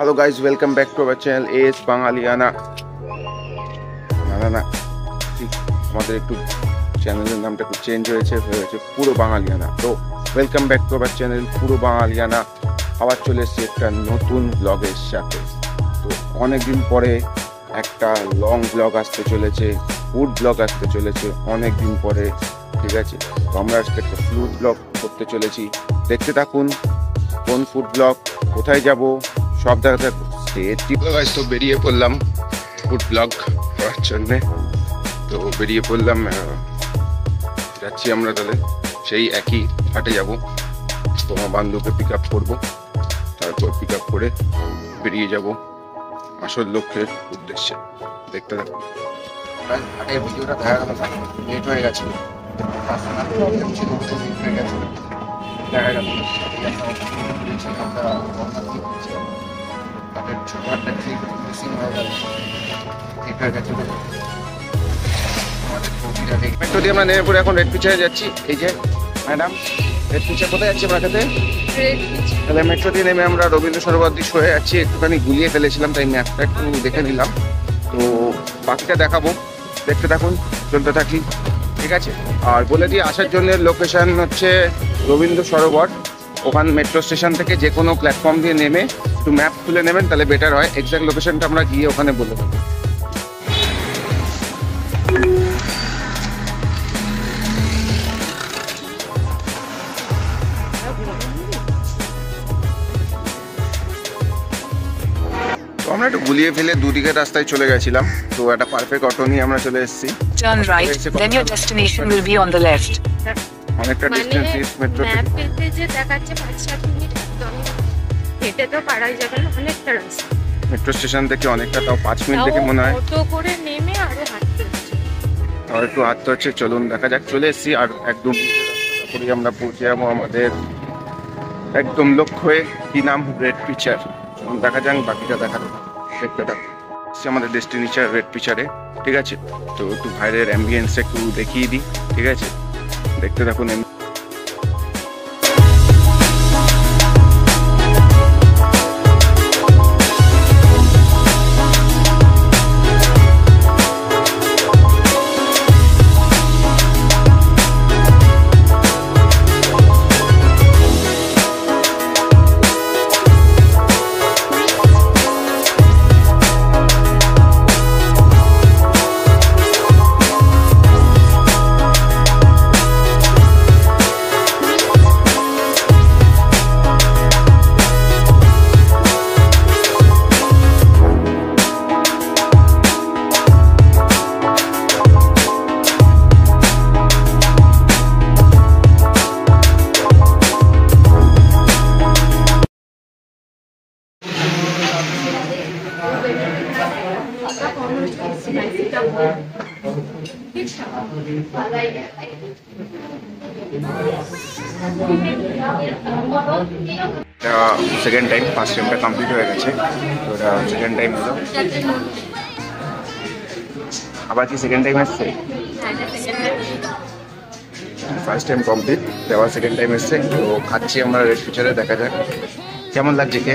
Hello guys, welcome back to our channel এস বাঙালিয়ানা। না ঠিক আমাদের একটু চ্যানেলের নামটা একটু চেঞ্জ হয়েছে পুরো বাঙালিয়ানা। তো welcome back to our channel পুরো বাঙালিয়ানা। আবার চলে এসেছি একটা নতুন ব্লগের সাথে। তো অনেকদিন পরে একটা লং ব্লগ আসতে চলেছে, ফুড ব্লগ আসতে চলেছে অনেক দিন পরে, ঠিক আছে। তো আমরা আজকে একটা ফুড ব্লগ করতে চলেছি, দেখতে থাকুন কোন ফুড ব্লগ, কোথায় যাব সব দেখাতে। তো বেরিয়ে পড়লাম ফুড ব্লগ করার জন্যে। তো বেরিয়ে পড়লাম, যাচ্ছি আমরা তাহলে সেই একই ঘাটে যাব। তোমার বান্ধবকে পিক আপ করবো, তারপর পিক আপ করে বেরিয়ে যাব আসল লক্ষ্যের উদ্দেশ্যে। দেখতে থাকুন। ঘাটের ভিডিওটা দেখা গেল লেট হয়ে গেছিল, দেখা গেল মেট্রো দিয়ে আমরা নেমে পড়ে এখন রেড পিচারে যাচ্ছি। এই যে ম্যাডাম, রেড পিচার কোথায় যাচ্ছি আমরা খেতে? তাহলে মেট্রো দিয়ে নেমে আমরা রবীন্দ্র সরোবর দিয়ে সরে যাচ্ছি। একটুখানি গুলিয়ে ফেলেছিলাম, তাই ম্যাপটা একটু দেখে নিলাম। তো বাকিটা দেখাবো, দেখতে থাকুন, চলতে থাকি, ঠিক আছে। আর বলে দিয়ে আসার জন্য লোকেশন হচ্ছে রবীন্দ্র সরোবর। ওখান মেট্রো স্টেশন থেকে যে কোনো প্ল্যাটফর্ম দিয়ে নেমে একটু ম্যাপ খুলে নেবেন, তাহলে বেটার হয়। এক্সাক্ট লোকেশনটা আমরা গিয়ে ওখানে বলে দেবো। আমরা একটু গুলিয়ে ফেলে দুদিকের রাস্তায় চলে গেছিলাম। তো একটা পারফেক্ট অটো নিয়ে আমরা চলে এসেছি। Turn right, then your destination will be on the left. অনেকটা ডিসটেন্স মেট্রো ম্যাপ পেতে যে দেখাচ্ছে 5-7 মিনিট, হেঁটে তো পারাই যাবে না, অনেকটা রাস্তা। মেট্রো স্টেশন থেকে অনেকটা, তাও 5 মিনিট থেকে মনে হয়। অটো করে নেমে আরো হাঁটতে হচ্ছে, আর একটু হাঁটতে হচ্ছে। চলুন দেখা যাক, চলে এসেছি। আর একদম করে আমরা পৌঁছে যাবো আমাদের একদম লক্ষ্যে। কি নাম? Red pitcher. দেখা যাক, বাকিটা দেখা দেখতে থাকুন। আমাদের ডেস্টিনেশন রেড পিচারে, ঠিক আছে। তো একটু বাইরের অ্যাম্বিয়েন্স একটু দেখিয়ে দিই, ঠিক আছে, দেখতে থাকুন। সেকেন্ড টাইম, ফার্স্ট টাইমটা কমপ্লিট হয়ে গেছে। তো এটা সেকেন্ড টাইম হলো। আবার কি সেকেন্ড টাইম এসছে? ফার্স্ট টাইম কমপ্লিট, আবার সেকেন্ড টাইম এসছে। তো খাচ্ছি আমরা রেড পিচারে, দেখা যাক কেমন লাগছে কে।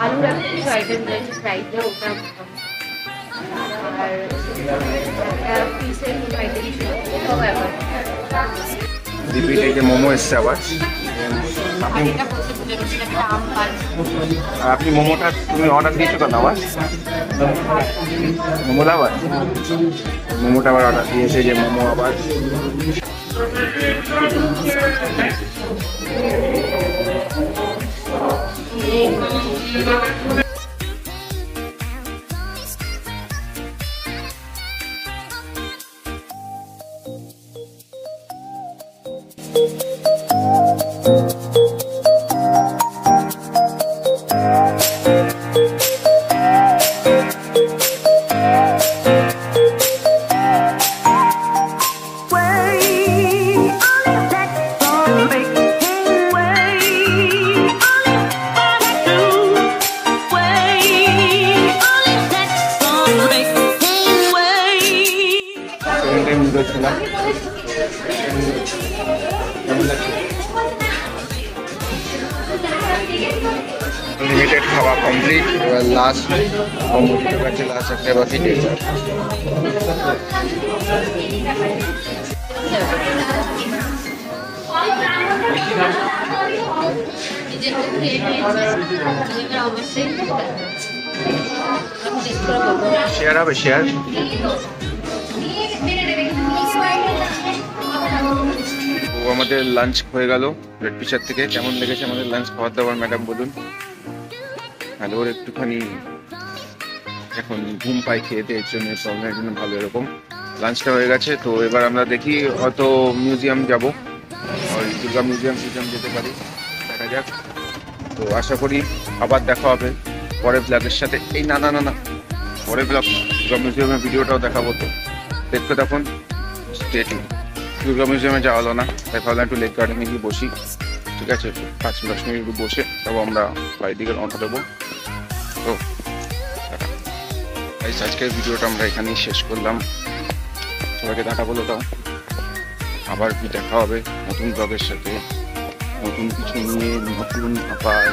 আলু রাখতে কিছু আইটেম রয়েছে, ফ্রাইডে ওটা আর পিসের আইটেম ছিল। রিপিট এই যে মোমো এসছে আবার। আর আপনি মোমোটা তুমি অর্ডার দিয়েছো কেন আবার? মোমোটা আবার অর্ডার দিয়েছে, যে মোমো আবার। লিমিটেড খাওয়া কমপ্লিট, এবার লাস্ট কমপ্লিট কাছে লাস্ট একটা বাকি ডেজার্ট। শেয়ার হবে শেয়ার। তো আমাদের লাঞ্চ হয়ে গেল রেড পিচার থেকে। কেমন লেগেছে আমাদের লাঞ্চ খাবার দাবার ম্যাডাম বলুন? তাহলে ওর একটুখানি এখন ঘুম পাই খেয়ে এর জন্য প্রবলেমের জন্য ভালো। এরকম লাঞ্চটা হয়ে গেছে, তো এবার আমরা দেখি হয়তো মিউজিয়াম যাব, ওই দুর্গা মিউজিয়াম যেতে পারি, দেখা যাক। তো আশা করি আবার দেখা হবে পরের ব্লগের সাথে। এই না না না না পরের ব্লগ দুর্গা মিউজিয়ামের ভিডিওটাও দেখাবো, তো দেখতে থাকুন। দুর্গা মিউজিয়ামে যাওয়া হলো না, তাই ভাবলাম একটু লেক গার্ডেনে গিয়ে বসি। ঠিক আছে, 5-10 মিনিট একটু বসে তারপর আমরা বাড়ির দিকে রওনা দেবো। তো আজকের ভিডিওটা আমরা এখানেই শেষ করলাম। সবাইকে দেখা বলে দাও, আবার দেখা হবে নতুন ব্লগের সাথে, নতুন কিছু নিয়ে, নতুন আবার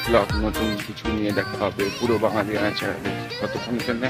ব্লগ, নতুন কিছু নিয়ে দেখা হবে পুরো বাঙালিয়ানা চ্যানেলে। ততক্ষণের জন্য